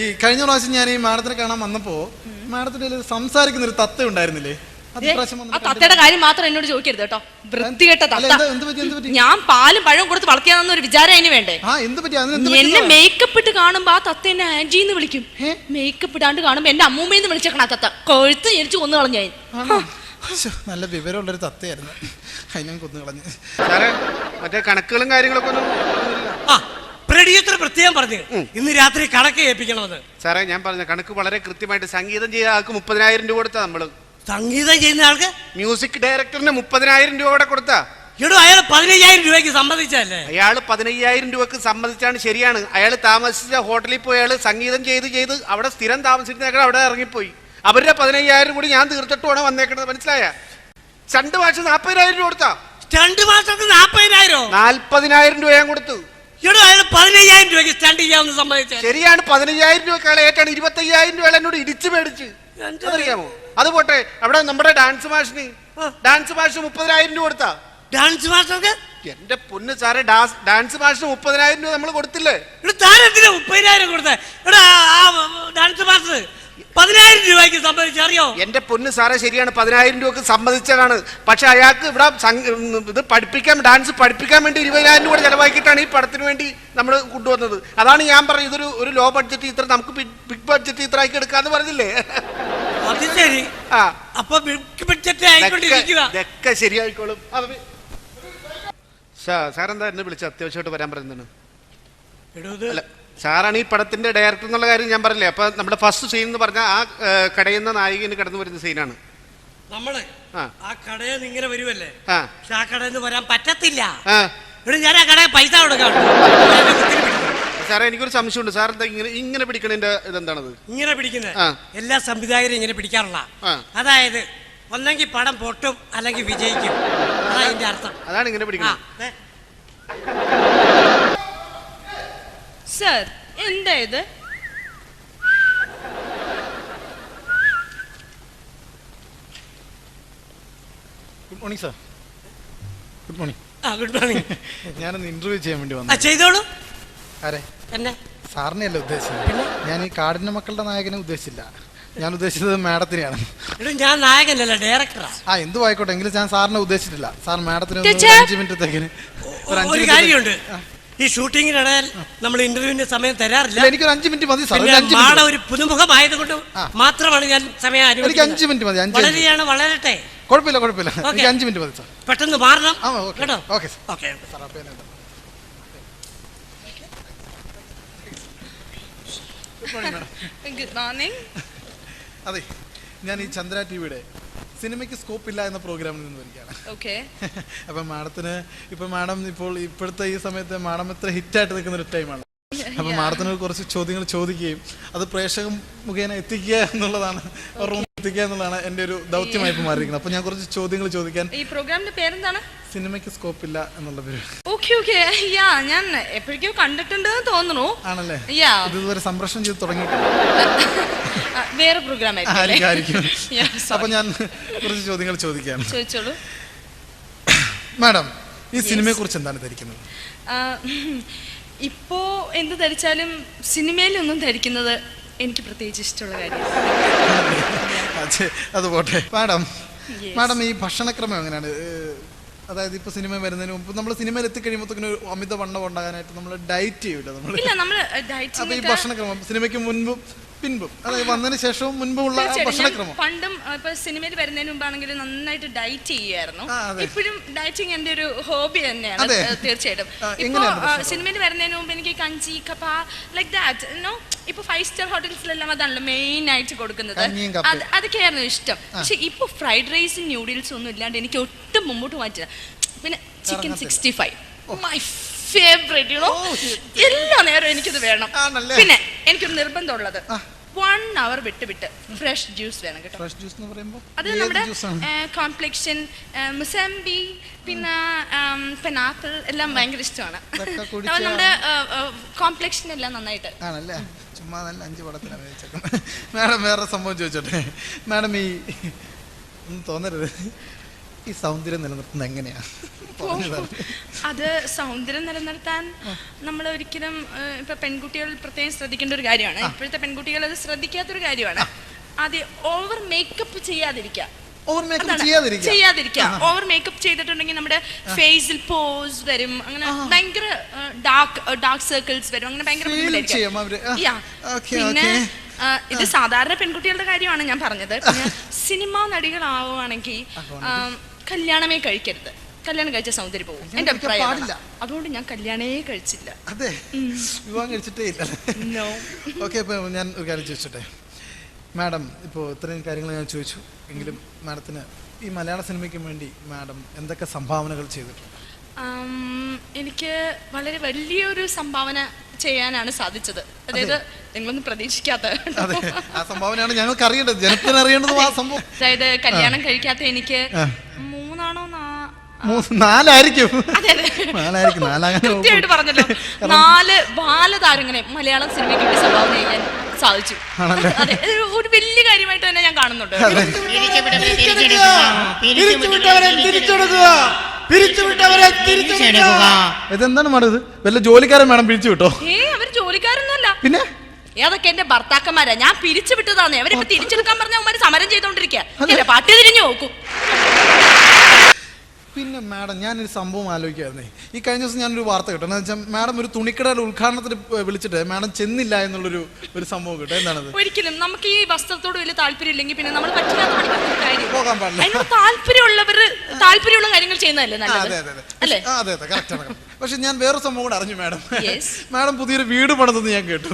ഈ കഴിഞ്ഞ പ്രാവശ്യം ഞാൻ ഈ മാഡത്തിനെ കാണാൻ വന്നപ്പോ മാഡത്തിന്റെ സംസാരിക്കുന്ന ഒരു തത്ത ഉണ്ടായിരുന്നില്ലേ? ആ തത്തയുടെ കാര്യം മാത്രം എന്നോട് ചോദിക്കരുത് കേട്ടോ. വൃത്തികെട്ട തത്ത. ഞാൻ പാലും പഴവും കൊടുത്ത് വളർത്തിയാന്നൊരു വിചാരം അതിന് വേണ്ടേ? എന്നെ മേക്കപ്പ് ഇട്ട് കാണുമ്പോ ആ തത്ത എന്നെ ആന്റിന്ന് വിളിക്കും. മേക്കപ്പ് ഇടാണ്ട് കാണുമ്പോ എന്റെ അമ്മൂമ്മയെന്ന് വിളിച്ചേക്കണ ആ തത്ത. കൊഴുത്ത് ഞെരിച്ച് കൊന്നു കളഞ്ഞു. നല്ല വിവരമുള്ളൊരു തത്തയായിരുന്നു, അതിനെ കൊന്നു കളഞ്ഞു. മറ്റേ കണക്കുകളും കാര്യങ്ങളൊക്കെ പ്രത്യേകം പറഞ്ഞു ഇന്ന് രാത്രി കണക്ക് ഏൽപ്പിക്കണമെന്ന്. സാറേ ഞാൻ പറഞ്ഞ കണക്ക് വളരെ കൃത്യമായിട്ട് സംഗീതം ചെയ്ത ആൾക്ക് 30,000 രൂപ കൊടുത്താ നമ്മള്. സംഗീതം ചെയ്യുന്ന ആൾക്ക് മ്യൂസിക് ഡയറക്ടറിന് 30,000 രൂപ കൂടെ കൊടുത്താ. എടോ അയാൾ 15,000 രൂപയ്ക്ക് സമ്മതിച്ചല്ലേ? അയാൾ 15,000 രൂപക്ക് സമ്മതിച്ചാണ്, ശരിയാണ്. അയാൾ താമസിച്ച ഹോട്ടലിൽ പോയി അയാൾ സംഗീതം ചെയ്ത് അവിടെ സ്ഥിരം താമസിച്ചിരുന്ന അവിടെ ഇറങ്ങിപ്പോയി. അവരുടെ 15,000 കൂടി ഞാൻ തീർത്തിട്ടുമാണ് വന്നേക്കുന്നത്, മനസ്സിലായ? 2 മാസം 40,000 രൂപ കൊടുത്താ. 2 മാസത്തിന് 40,000? 40,000 രൂപ ഞാൻ കൊടുത്തു. എടോ അയാൾ 15,000 രൂപയ്ക്ക് സ്റ്റാൻഡ് ചെയ്യാമെന്ന് സമ്മതിച്ചു. ശരിയാണ്, 15,000 രൂപ ഏറ്റാണ് 25,000 രൂപ എന്നോട് ഇടിച്ചു മേടിച്ച്. അറിയാമോ? അത് പോട്ടെ, അവിടെ നമ്മുടെ ഡാൻസ് മാഷിന് 30,000 രൂപ കൊടുത്താ. ഡാൻസ് മാസ്റ്റർക്ക്? എന്റെ പൊന്ന് സാറേ, ഡാൻസ് മാഷിന് 30,000 രൂപ നമ്മൾ കൊടുത്തില്ലേ? 30,000 കൊടുത്തേ? ഡാൻസ് മാസ്റ്റർ 10,000 രൂപയ്ക്ക് സമ്മതിച്ചു, അറിയോ? എന്റെ പൊന്ന് സാറേ, ശരിയാണ്, 10,000 രൂപക്ക് സമ്മതിച്ചതാണ്. പക്ഷെ അയാൾക്ക് ഇവിടെ ഇത് ഡാൻസ് പഠിപ്പിക്കാൻ വേണ്ടി 20,000 രൂപ ചെലവാക്കിയിട്ടാണ് ഈ പടത്തിന് വേണ്ടി നമ്മൾ കൊണ്ടുവന്നത്. അതാണ് ഞാൻ പറഞ്ഞത്, ഇതൊരു ലോ ബഡ്ജറ്റ് ഇത്ര, നമുക്ക് ബിഗ് ബഡ്ജറ്റ് ഇത്ര ആക്കി എടുക്കാന്ന് പറഞ്ഞില്ലേ? അത് ശരി. അപ്പൊ ബിഗ് ബഡ്ജറ്റ് ആയിക്കൊണ്ടിരിക്കുക. ഇതൊക്കെ ശരിയായിക്കോളും. സാറെന്താ എന്നെ വിളിച്ച അത്യാവശ്യമായിട്ട് വരാൻ പറയുന്നതാണ്? സാറാണ് ഈ പടത്തിന്റെ ഡയറക്ടർ എന്നുള്ള കാര്യം ഞാൻ പറഞ്ഞില്ലേ. അപ്പൊ നമ്മുടെ ഫസ്റ്റ് സീൻ എന്ന് പറഞ്ഞാൽ ആ കടയിൽ നിന്ന് നായികന് കടന്നു വരുന്ന സീനാണ്. നമ്മള് ആ കടയിൽ നിന്ന് ഇങ്ങനെ വരുമല്ലേ, പക്ഷെ ആ കടയിൽ നിന്ന് വരാൻ പറ്റത്തില്ല. ഞാൻ ആ കടയിൽ പൈസ കൊടുക്കാം. സാറേ എനിക്കൊരു സംശയമുണ്ട്, സാർ എന്താ ഇങ്ങനെ പിടിക്കണതിന്റെ ഇതെന്താണത്? ഇങ്ങനെ പിടിക്കുന്നത് എല്ലാ സംവിധായകരും ഇങ്ങനെ പിടിക്കാറുള്ള. അതായത് ഒന്നെങ്കിൽ പടം പൊട്ടും അല്ലെങ്കിൽ വിജയിക്കും, അതാ ഇതിന്റെ അർത്ഥം. അതാണ് ഇങ്ങനെ പിടിക്കുന്നത്. സർ എന്താ ഇത്? Good morning sir. Good morning. Good morning. ഞാനൊന്ന് ഇന്റർവ്യൂ ചെയ്യാൻ വേണ്ടി വന്നു. ചെയ്തോളൂ. ആരെ? എന്നെ. സാറിനെയല്ല ഉദ്ദേശിച്ചത്. ഞാൻ ഈ കാടിന്റെ മക്കളുടെ നായകനെ ഉദ്ദേശിച്ചില്ല, ഞാൻ ഉദ്ദേശിച്ചത് മാഡത്തിനെയാണ്. ഞാൻ നായകനല്ല, ഡയറക്ടറാ. എന്തും ആയിക്കോട്ടെ, എങ്കിലും ഞാൻ സാറിനെ ഉദ്ദേശിച്ചിട്ടില്ല. സാർ മാഡത്തിന് 5 മിനിറ്റത്തേക്കിന് ഒരു കാര്യമുണ്ട്. ഈ ഷൂട്ടിങ്ങിനിടയിൽ നമ്മൾ ഇന്റർവ്യൂവിന്റെ സമയം തരാറില്ല. എനിക്കൊരു 5 മിനിറ്റ് മതി സാർ. ഒരു പുതുമുഖമായതുകൊണ്ട് മാത്രമാണ് ഞാൻ സമയം. എനിക്ക് 5 മിനിറ്റ് മതി. വളരെയാണ്, വളരട്ടെ. കുഴപ്പമില്ല കുഴപ്പമില്ല, എനിക്ക് 5 മിനിറ്റ് മതി സാർ. പെട്ടെന്ന് മാറണം കേട്ടോ. Okay okay. Good morning. അതെ, ഞാൻ ഈ ചന്ദ്ര ടിവിയുടെ സിനിമയ്ക്ക് സ്കോപ്പ് ഇല്ല എന്ന പ്രോഗ്രാമിൽ നിന്ന് വരികയാണ്. അപ്പൊ മാഡത്തിന് ഇപ്പോഴത്തെ ഈ സമയത്ത് മാഡം എത്ര ഹിറ്റായിട്ട് നിൽക്കുന്ന ഒരു ടൈമാണ്. അപ്പൊ മാഡത്തിന് കുറച്ച് ചോദ്യങ്ങൾ ചോദിക്കുകയും അത് പ്രേക്ഷക മുഖേന എത്തിക്കുക എന്നുള്ളതാണ് എന്റെ ഒരു ദൗത്യമായി മാറിയിരിക്കുന്നത്. അപ്പൊ ഞാൻ കുറച്ച് ചോദ്യങ്ങൾ ചോദിക്കാൻ. ഈ പ്രോഗ്രാമിന്റെ പേരെന്താണ്? സിനിമയ്ക്ക് സ്കോപ്പ് ഇല്ല എന്നുള്ള പേര്. ഞാൻ എപ്പോഴേക്കോ കണ്ടിട്ടുണ്ട് തോന്നുന്നു. ആണല്ലേ? ഇതുവരെ സംപ്രേഷണം ചെയ്ത് തുടങ്ങിയിട്ടില്ല. വേറെ പ്രോഗ്രാം ആയിരിക്കും. അപ്പൊ ഞാൻ കുറച്ച് ചോദ്യങ്ങൾ ചോദിക്കാം. ചോദിച്ചോളൂ. മാഡം, ഈ സിനിമയെ കുറിച്ച് എന്താണ് ധരിക്കുന്നത്? ഇപ്പോ എന്ത് ധരിച്ചാലും സിനിമയിലൊന്നും ധരിക്കുന്നത് എനിക്ക് പ്രത്യേകിച്ച് ഇഷ്ടമുള്ള കാര്യമാണ്. അത് പോട്ടെ. മാഡം ഈ ഭക്ഷണക്രമം എങ്ങനെയാണ്? അതായത് ഇപ്പൊ സിനിമ വരുന്നതിന് മുമ്പ് നമ്മൾ സിനിമയിൽ എത്തിക്കഴിയുമ്പോഴത്തേക്കിന് ഒരു അമിത വണ്ണം ഉണ്ടാകാനായിട്ട് നമ്മൾ ഡയറ്റ് ചെയ്യൂല. അപ്പൊ ഈ ഭക്ഷണക്രമം സിനിമയ്ക്ക് മുൻപും പിൻപും, അതായത് വന്നതിന് ശേഷവും മുൻപുമുള്ള ഭക്ഷണക്രമം. പണ്ടും ഇപ്പൊ സിനിമയിൽ വരുന്നതിന് മുമ്പാണെങ്കിൽ നന്നായിട്ട് ഡയറ്റ് ചെയ്യുമായിരുന്നു. ഇപ്പോഴും ഡയറ്റിങ് എന്റെ ഒരു ഹോബി തന്നെയാണ് തീർച്ചയായിട്ടും. ഇപ്പൊ സിനിമയിൽ വരുന്നതിന് മുമ്പ് എനിക്ക് കഞ്ചി കപ്പ ലൈക്ക് ദാറ്റ് നോ. ഇപ്പൊ 5 സ്റ്റാർ ഹോട്ടൽസിലെല്ലാം അതാണല്ലോ മെയിൻ ആയിട്ട് കൊടുക്കുന്നത്. അതൊക്കെയായിരുന്നു ഇഷ്ടം. പക്ഷെ ഇപ്പൊ ഫ്രൈഡ് റൈസും ന്യൂഡിൽസും ഒന്നും ഇല്ലാണ്ട് എനിക്ക് ഒട്ടും മുമ്പോട്ട് മാറ്റില്ല. പിന്നെ ചിക്കൻ 65 മൈ ഫേവറേറ്റ്, എല്ലാ നേരം എനിക്കത് വേണം. പിന്നെ എനിക്കൊരു നിർബന്ധമുള്ളത് 1 hour വിട്ട് ഫ്രഷ് ജ്യൂസ് വേണം കേട്ടോ. ഫ്രഷ് ജ്യൂസ് എന്ന് പറയുമ്പോൾ അത് നമ്മുടെ കോംപ്ലക്ഷൻ, മുസംബി, പിന്നെ പൈനാപ്പിൾ എല്ലാം ഭയങ്കര ഇഷ്ടമാണ്. നമ്മുടെ കോംപ്ലക്ഷൻ എല്ലാം നന്നായിട്ട്. ആണല്ലേ? ചുമ്മാ നല്ല 5 പടത്തിലാണ് വെച്ചേക്കുന്നത്. മാഡം വേറെ സംഭവം ചോദിച്ചോട്ടെ? മാഡം ഈ ഒന്നും തോന്നരുത്, ഈ സൗന്ദര്യം നിലനിർത്തുന്നത് എങ്ങനെയാ? അത് സൗന്ദര്യം നിലനിർത്താൻ നമ്മൾ ഒരിക്കലും ഇപ്പൊ പെൺകുട്ടികൾ പ്രത്യേകം ശ്രദ്ധിക്കേണ്ട ഒരു കാര്യമാണ്. ഇപ്പോഴത്തെ പെൺകുട്ടികൾ അത് ശ്രദ്ധിക്കാത്തൊരു കാര്യമാണ്. ആദ്യം ഓവർ മേക്കപ്പ് ചെയ്യാതിരിക്കുക. ഓവർ മേക്കപ്പ് ചെയ്തിട്ടുണ്ടെങ്കിൽ നമ്മുടെ ഫേസിൽ പോസ് വരും, അങ്ങനെ ഭയങ്കര ഡാർക്ക് സർക്കിൾസ് വരും, അങ്ങനെ ഭയങ്കര പിന്നെ ഇത് സാധാരണ പെൺകുട്ടികളുടെ കാര്യമാണ് ഞാൻ പറഞ്ഞത്. പിന്നെ സിനിമാ നടികളാവുകയാണെങ്കിൽ കല്യാണമേ കഴിക്കരുത്. കല്യാണം കഴിച്ച സൗന്ദര്യം പോകും, എന്റെ അഭിപ്രായം. അതുകൊണ്ട് ഞാൻ കല്യാണമേ കഴിച്ചില്ല. അതെ, വിവാഹം കഴിച്ചിട്ടേ ഇല്ല. ഓക്കെ, ഇപ്പൊ ഞാൻ ഒരു കാര്യം ചോദിച്ചോട്ടെ മാഡം, ഇപ്പോൾ ഇത്രയും കാര്യങ്ങൾ ഞാൻ ചോദിച്ചു എങ്കിലും മാഡത്തിന് ഈ മലയാള സിനിമയ്ക്ക് വേണ്ടി മാഡം എന്തൊക്കെ സംഭാവനകൾ ചെയ്തിട്ടുണ്ട്? എനിക്ക് വളരെ വലിയൊരു സംഭാവന ചെയ്യാനാണ് സാധിച്ചത്. അതായത് നിങ്ങളൊന്നും പ്രതീക്ഷിക്കാത്ത ആ സംഭാവനയാണ് ഞങ്ങൾക്ക് അറിയേണ്ടത്, ജനത്തിന് അറിയേണ്ടത്. ആ സംഭവം അതായത് കല്യാണം കഴിക്കാത്ത എനിക്ക് 4 കൃത്യമായിട്ട് പറഞ്ഞല്ലോ, 4 ബാലതാരങ്ങളെ മലയാളം സിനിമയ്ക്ക് വേണ്ടി സംഭാവന ചെയ്യാൻ സാധിച്ചു. അതെ, ഒരു വലിയ കാര്യമായിട്ട് തന്നെ ഞാൻ കാണുന്നുണ്ട്. ഇതെന്താണ് മാഡം? ഇത് വല്ല ജോലിക്കാരൻ മാഡം പിരിച്ചു വിട്ടോ? അവർ ജോലിക്കാരൊന്നുമല്ല. പിന്നെ അതൊക്കെ എന്റെ ഭർത്താക്കന്മാരാ. ഞാൻ പിരിച്ചു വിട്ടതാന്നേ. അവരിപ്പോ തിരിച്ചെടുക്കാൻ പറഞ്ഞ അവന്മാര് സമരം ചെയ്തോണ്ടിരിക്കുക. പാട്ട് തിരിഞ്ഞു നോക്കും. പിന്നെ മാഡം, ഞാനൊരു സംഭവം ആലോചിക്കായിരുന്നേ. ഈ കഴിഞ്ഞ ദിവസം ഞാനൊരു വാർത്ത കേട്ടോ. എന്താ വെച്ചാൽ മാഡം ഒരു തുണിക്കടയുടെ ഉദ്ഘാടനത്തിന് വിളിച്ചിട്ട് മാഡം ചെന്നില്ല എന്നുള്ളൊരു സംഭവം കേട്ടോ. എന്താണത്? ഒരിക്കലും നമുക്ക് ഈ വസ്ത്രത്തോട് വലിയ താല്പര്യം ഇല്ലെങ്കിൽ പിന്നെ നമ്മൾ പറ്റില്ലാത്ത പോകാൻ പാടില്ല. അതിനോട് താല്പര്യമുള്ള കാര്യങ്ങൾ ചെയ്യുന്നതല്ലേ നല്ലത്? അതെ, കറക്റ്റ് ആണ്. പക്ഷെ ഞാൻ വേറെ സംഭവം കൂടെ അറിഞ്ഞു മാഡം. മാഡം പുതിയൊരു വീട് പണിതെന്ന് ഞാൻ കേട്ടു.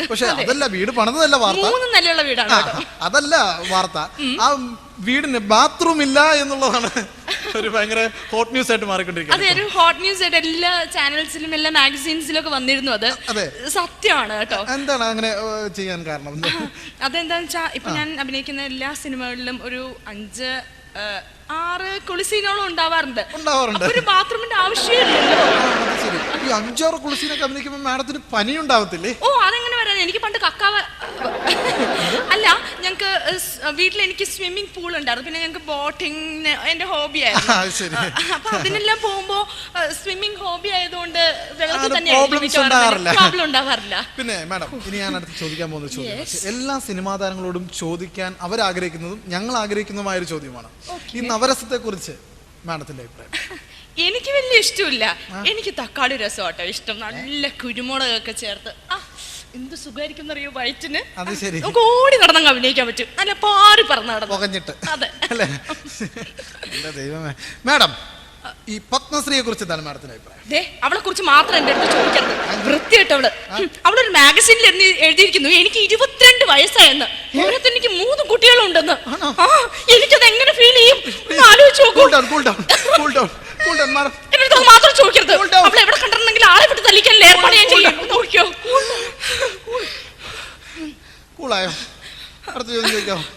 പക്ഷെ അതല്ല, വീട് പണിതല്ല വാർത്ത. 3 നിലയുള്ള വീടാണ്. അതല്ല വാർത്ത. ആ വീടിന് ബാത്റൂം ഇല്ല എന്നുള്ളതാണ് ഒരു ഭയങ്കര ഹോട്ട് ന്യൂസ് ആയിട്ട് മാറിക്കൊണ്ടിരിക്കുന്നത്. അതെ, ഒരു ഹോട്ട് ന്യൂസ് ആയിട്ട് എല്ലാ ചാനൽസിലും എല്ലാ മാഗസീൻസിലും ഒക്കെ വന്നിരുന്നു. അത് സത്യമാണ് കേട്ടോ. എന്താണ് അങ്ങനെ ചെയ്യാൻ കാരണം? അതെന്താന്ന് വെച്ചാ, ഇപ്പൊ ഞാൻ അഭിനയിക്കുന്ന എല്ലാ സിനിമകളിലും ഒരു 5-6 കുളിസീനോളം ഉണ്ടാവാറുണ്ട്. ഒരു ബാത്റൂമിന്റെ ആവശ്യമില്ലല്ലോ. ഈ 5-6 കുളിസീനൊക്കെ അഭിനയിക്കുമ്പോൾ മാഡത്തിന് പനി ഉണ്ടാവത്തില്ലേ? ഓ, അതെങ്ങനെ വരാൻ? എനിക്ക് പണ്ട് അല്ല, ഞങ്ങക്ക് വീട്ടിൽ എനിക്ക് സ്വിമ്മിംഗ് പൂൾ ഉണ്ടായിരുന്നു. പിന്നെ ഞങ്ങക്ക് ബോട്ടിങ് എന്റെ ഹോബി ആയിരുന്നു. അപ്പൊ അതിനെല്ലാം പോകുമ്പോ സ്വിമ്മിംഗ് ഹോബി ആയതുകൊണ്ട് വെള്ളത്തിൽ തന്നെ പ്രോബ്ലം ഉണ്ടാവാറില്ല. പിന്നെ മാഡം, ഇനി ഞാൻ അടുത്ത് ചോദിക്കാൻ പോകുന്ന ചോദ്യം എല്ലാ സിനിമാ താരങ്ങളോടും ചോദിക്കാൻ അവരാഗ്രഹിക്കുന്നതും ഞങ്ങൾ ആഗ്രഹിക്കുന്നതുമായ ഒരു ചോദ്യമാണ്. ഈ നവരസത്തെ കുറിച്ച് മാഡത്തിന്റെ അഭിപ്രായം? എനിക്ക് വലിയ ഇഷ്ടമില്ല. എനിക്ക് തക്കാളി രസം കേട്ടോ ഇഷ്ടം. നല്ല കുരുമുളകൊക്കെ ചേർത്ത് എന്ത് സുഖമായിരിക്കും അറിയോ വയറ്റിന്. നമുക്ക് ഓടി നടന്നങ്ങ് അഭിനയിക്കാൻ പറ്റും. നല്ല പാറി പറന്ന് നടന്നിട്ട്. അതെ. ദൈവമേ. മാഡം, ഈ പത്മശ്രീയെ കുറിച്ച് എന്താണ് മാഡത്തിന്റെ അഭിപ്രായം? അവളെ കുറിച്ച് മാത്രം എന്റെ അടുത്ത് ചോദിക്കരുത്. വൃത്തിയായിട്ടവള് അവളൊരു മാഗസീനിൽ എഴുതിയിരിക്കുന്നു എനിക്ക് 22 വയസ്സായെന്ന്. ഓരോ എനിക്ക് 3 കുട്ടികളുണ്ടെന്ന്. എനിക്കത് എങ്ങനെ ഫീൽ ചെയ്യും ആലോചിച്ച് നോക്കൂ. മാത്രം ചോദിക്കരുത്. അവളെ എവിടെ കണ്ടിട്ടുണ്ടെങ്കിൽ ആളെ വിട്ട് തല്ലിക്കാൻ ഏർപ്പാട് ഞാൻ ചെയ്യും. നോക്കിയോ?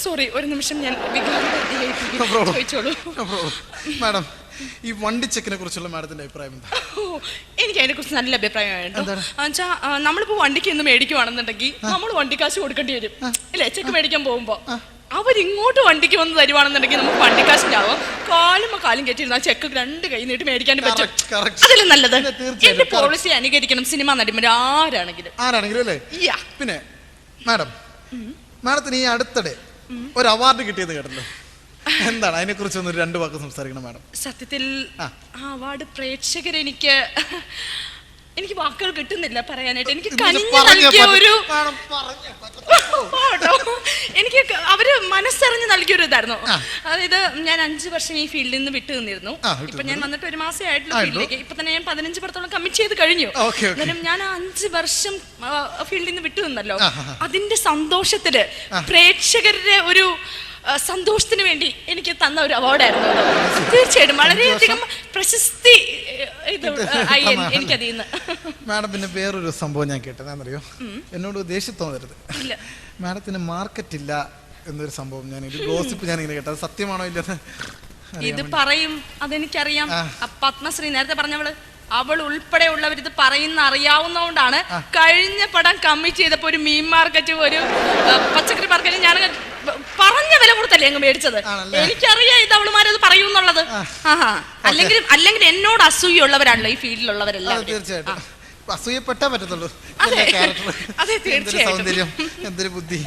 സോറി, ഒരു നിമിഷം ഞാൻ ചോദിച്ചോളൂ. മാഡം, ഈ വണ്ടി ചെക്കിനെ കുറിച്ചുള്ള മാഡത്തിന്റെ അഭിപ്രായം എന്താ? എനിക്ക് അതിനെ കുറിച്ച് നല്ല അഭിപ്രായമായിട്ടോ. എന്നുവെച്ചാ നമ്മളിപ്പോ വണ്ടിക്ക് ഇന്ന് മേടിക്കുവാണെന്നുണ്ടെങ്കിൽ നമ്മൾ വണ്ടിക്കാശ് കൊടുക്കേണ്ടി വരും അല്ലേ? ചെക്ക് മേടിക്കാൻ പോകുമ്പോ അവരിങ്ങോട്ട് വണ്ടിക്ക് വന്ന് തരുവാണെന്നുണ്ടെങ്കിൽ നമുക്ക് വണ്ടിക്കാശിലാവും. കാലും കെട്ടിയിരുന്ന ചെക്ക് 2 കൈ നീട്ടി മേടിക്കാനും പറ്റും. അതിലും നല്ലത് എന്റെ പോളിസി അനുകരിക്കണം സിനിമാ നടിമാർ ആരാണെങ്കിലും അല്ലേ? പിന്നെ മാഡം, മാഡത്തിന് ഈ അടുത്തിടെ ഒരു അവാർഡ് കിട്ടിയത് കേട്ടല്ലോ. എന്താണ് അതിനെ കുറിച്ച് 2 വാക്ക് സംസാരിക്കണം മാഡം. സത്യത്തിൽ ആ അവാർഡ് പ്രേക്ഷകർ എനിക്ക് വാക്കുകൾ കിട്ടുന്നില്ല പറയാനായിട്ട്. എനിക്ക് എനിക്ക് അവര് മനസ്സറിഞ്ഞ് നൽകിയൊരു ഇതായിരുന്നു. അതായത് ഞാൻ 5 വർഷം ഈ ഫീൽഡിൽ നിന്ന് വിട്ടു നിന്നിരുന്നു. ഇപ്പൊ ഞാൻ വന്നിട്ട് 1 മാസമേ ആയിട്ടുള്ള ഫീൽഡിലേക്ക്. ഇപ്പൊ തന്നെ ഞാൻ 15 പടത്തോളം കമ്മിറ്റ് ചെയ്ത് കഴിഞ്ഞു. എന്നാലും ഞാൻ 5 വർഷം ഫീൽഡിൽ നിന്ന് വിട്ടു നിന്നല്ലോ. അതിന്റെ സന്തോഷത്തില് പ്രേക്ഷകരുടെ ഒരു സന്തോഷത്തിന് വേണ്ടി എനിക്ക് തന്ന ഒരു അവാർഡായിരുന്നു. തീർച്ചയായിട്ടും വളരെയധികം പ്രശസ്തി എനിക്കതിൽ നിന്ന്. മാഡം, പിന്നെ വേറൊരു സംഭവം ഞാൻ കേട്ടത് എന്നറിയോ? എന്നോട് ദേഷ്യം തോന്നരുത്. മാഡത്തിന് മാർക്കറ്റ് ഇല്ല എന്നൊരു സംഭവം ഗോസിപ്പ് ഞാനിങ്ങനെ കേട്ടത് സത്യമാണോ ഇല്ലെന്ന്? ഇത് പറയും, അതെനിക്കറിയാം. പത്മശ്രീ നേരത്തെ പറഞ്ഞവള് അവൾ ഉൾപ്പെടെ ഉള്ളവർ ഇത് പറയുന്ന അറിയാവുന്നതുകൊണ്ടാണ് കഴിഞ്ഞ പടം കമ്മിറ്റ് ചെയ്തപ്പോ ഒരു മീൻ മാർക്കറ്റ് ഒരു പച്ചക്കറി മാർക്കറ്റ് ഞാൻ പറഞ്ഞ വില കൊടുത്തല്ലേ അങ്ങ് മേടിച്ചത്. എനിക്കറിയാം ഇത് അവളുമാരത് പറയൂന്നുള്ളത്. അല്ലെങ്കിൽ എന്നോട് അസൂയുള്ളവരാണല്ലോ ഈ ഫീൽഡിലുള്ളവരെല്ലാം. തീർച്ചയായിട്ടും അസൂയപ്പെട്ടാ പറ്റത്തുള്ളൂ. അതെ തീർച്ചയായിട്ടും. സൗന്ദര്യം, എന്തൊരു ബുദ്ധി.